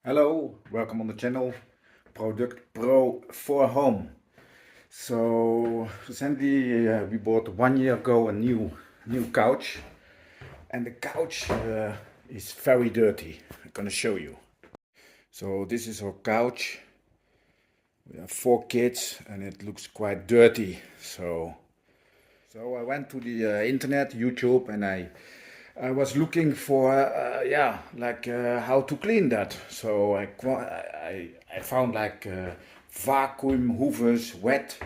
Hello, welcome on the channel. Product Pro for Home. So recently we bought 1 year ago a new couch, and the couch is very dirty. I'm gonna show you. So this is our couch. We have 4 kids and it looks quite dirty. So I went to the internet, YouTube, and I was looking for how to clean that. So I found vacuum hoovers, wet,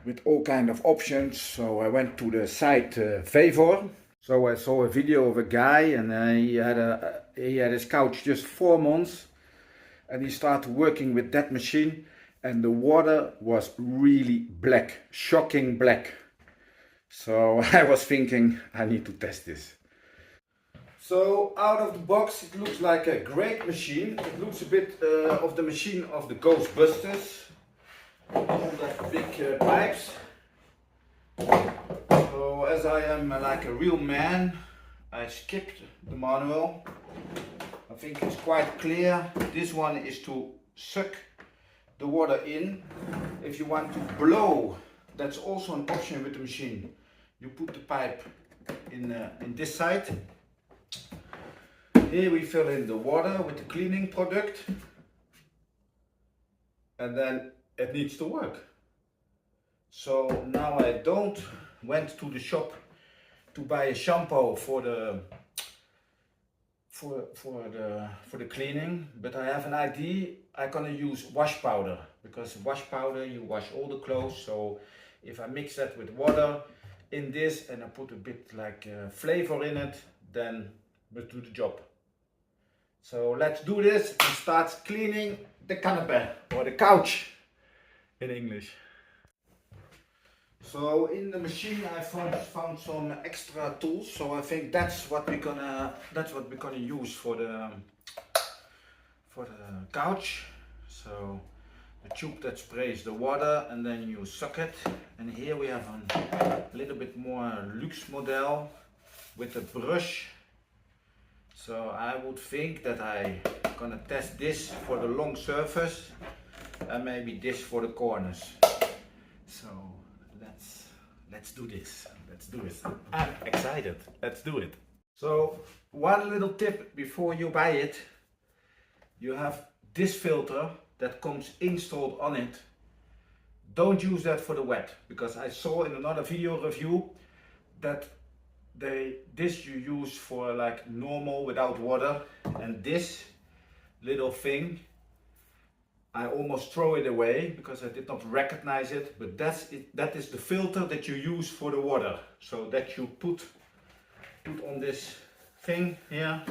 with all kind of options. So I went to the site VEVOR. So I saw a video of a guy, and he had his couch just 4 months, and he started working with that machine, and the water was really black, shocking black. So I was thinking I need to test this. So out of the box it looks like a great machine. It looks a bit of the machine of the Ghostbusters. All that big pipes. So as I am like a real man, I skipped the manual. I think it's quite clear. This one is to suck the water in. If you want to blow, that's also an option with the machine. You put the pipe in this side. Here we fill in the water with the cleaning product, and then it needs to work. So now I don't went to the shop to buy a shampoo for the cleaning, but I have an idea. I'm gonna use wash powder, because wash powder you wash all the clothes. So if I mix that with water in this and I put a bit like flavor in it, then we'll do the job. So let's do this and start cleaning the canapé, or the couch in English. So in the machine I found some extra tools. So I think that's what we're gonna use for the couch. So the tube that sprays the water, and then you suck it. And here we have a little bit more luxe model with a brush. So I would think that I'm gonna test this for the long surface, and maybe this for the corners. So let's do this. Let's do it. I'm excited. Let's do it. So one little tip before you buy it: you have this filter that comes installed on it. Don't use that for the wet, because I saw in another video review that this you use for like normal without water, and this little thing I almost throw it away because I did not recognize it, but that is the filter that you use for the water. So that you put on this thing here,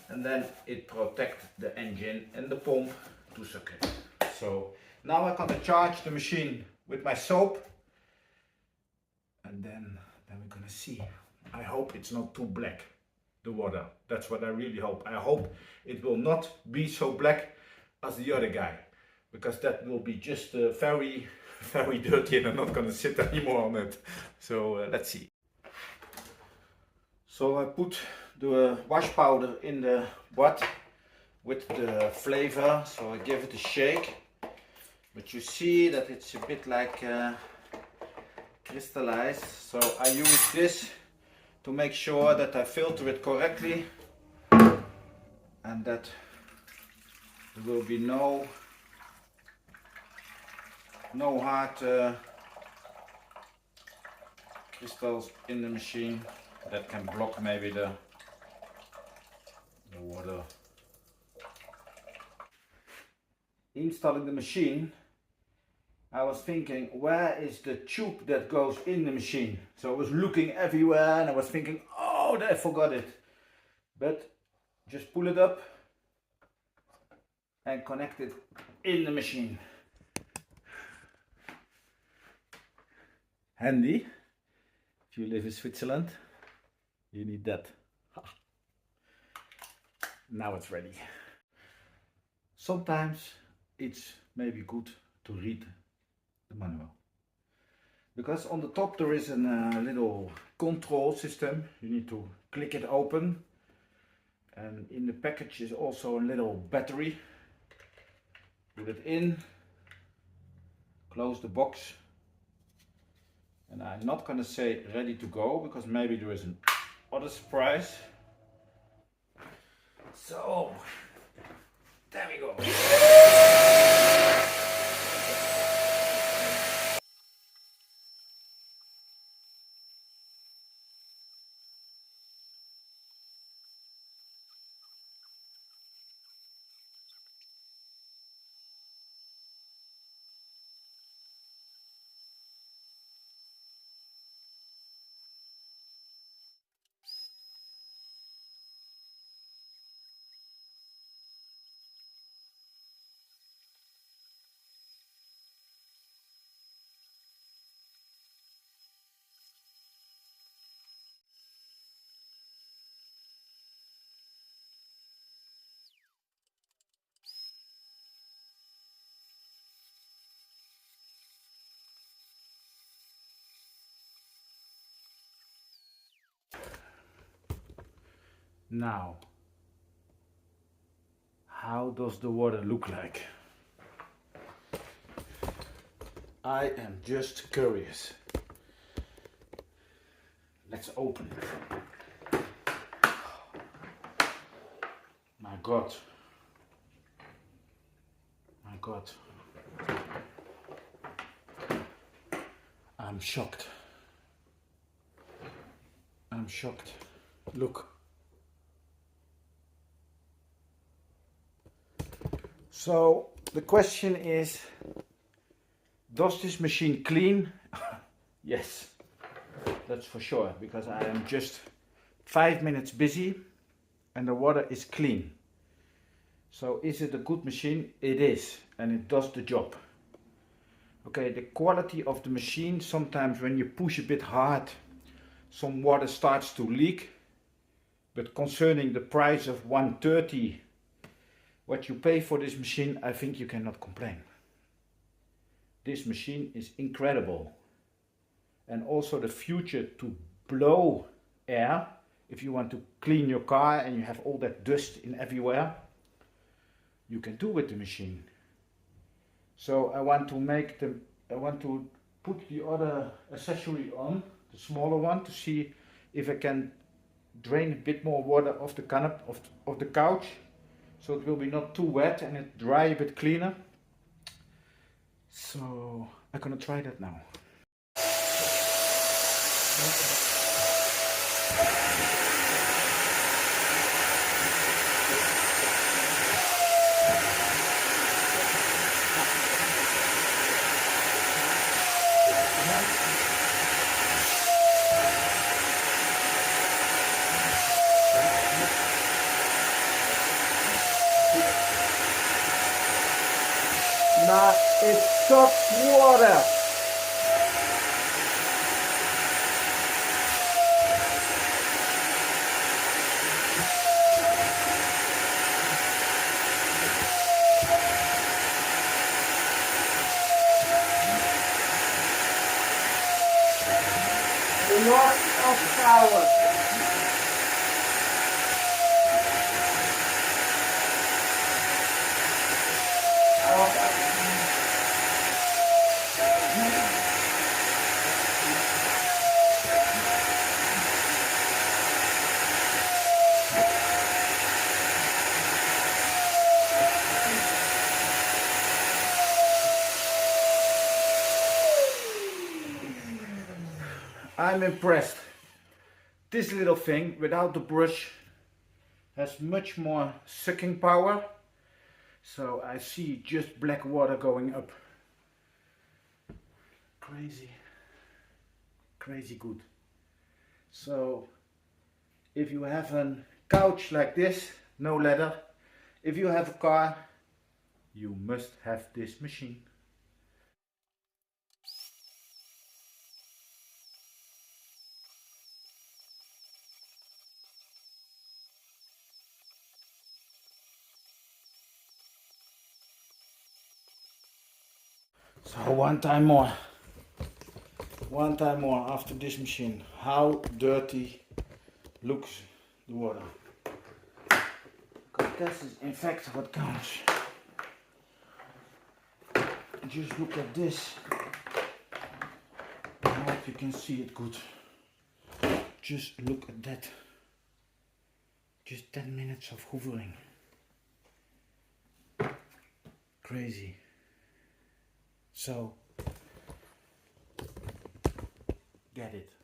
and then it protects the engine and the pump to suck it. So now I'm gonna charge the machine with my soap, and then we're gonna see. I hope it's not too black, the water. That's what I really hope. I hope it will not be so black as the other guy, because that will be just very, very dirty, and I'm not gonna sit anymore on it. So let's see. So I put the wash powder in the pot with the flavor, so I give it a shake. But you see that it's a bit like crystallized. So I use this to make sure that I filter it correctly, and that there will be no hard crystals in the machine that can block maybe the water. Installing the machine, I was thinking, where is the tube that goes in the machine? So I was looking everywhere, and I was thinking, oh, I forgot it. But just pull it up and connect it in the machine. Handy. If you live in Switzerland, you need that. Now it's ready. Sometimes it's maybe good to read the manual, because on the top there is a little control system. You need to click it open, And in the package is also a little battery. Put it in, close the box, and I'm not gonna say ready to go because maybe there is an other surprise. So there we go. Now, how does the water look like? I am just curious. Let's open it. My God. My God. I'm shocked. I'm shocked. Look. So the question is, does this machine clean? Yes, that's for sure, because I am just 5 minutes busy and the water is clean. So is it a good machine? It is, and it does the job. Okay, the quality of the machine, sometimes when you push a bit hard, some water starts to leak. But concerning the price of 130, what you pay for this machine, I think you cannot complain. This machine is incredible. And also the future to blow air, if you want to clean your car and you have all that dust in everywhere, you can do with the machine. So I want to put the other accessory on, the smaller one, to see if I can drain a bit more water off the canopy of the couch, so it will be not too wet and it dry a bit cleaner. So I'm gonna try that now. Now it sucks water. A lot of power. I'm impressed. This little thing without the brush has much more sucking power. So I see just black water going up. Crazy. Crazy good. So if you have a couch like this, no leather, if you have a car, you must have this machine. So one time more after this machine, how dirty looks the water. That is in fact what counts. Just look at this. I hope you can see it good. Just look at that. Just 10 minutes of hoovering. Crazy. So, get it.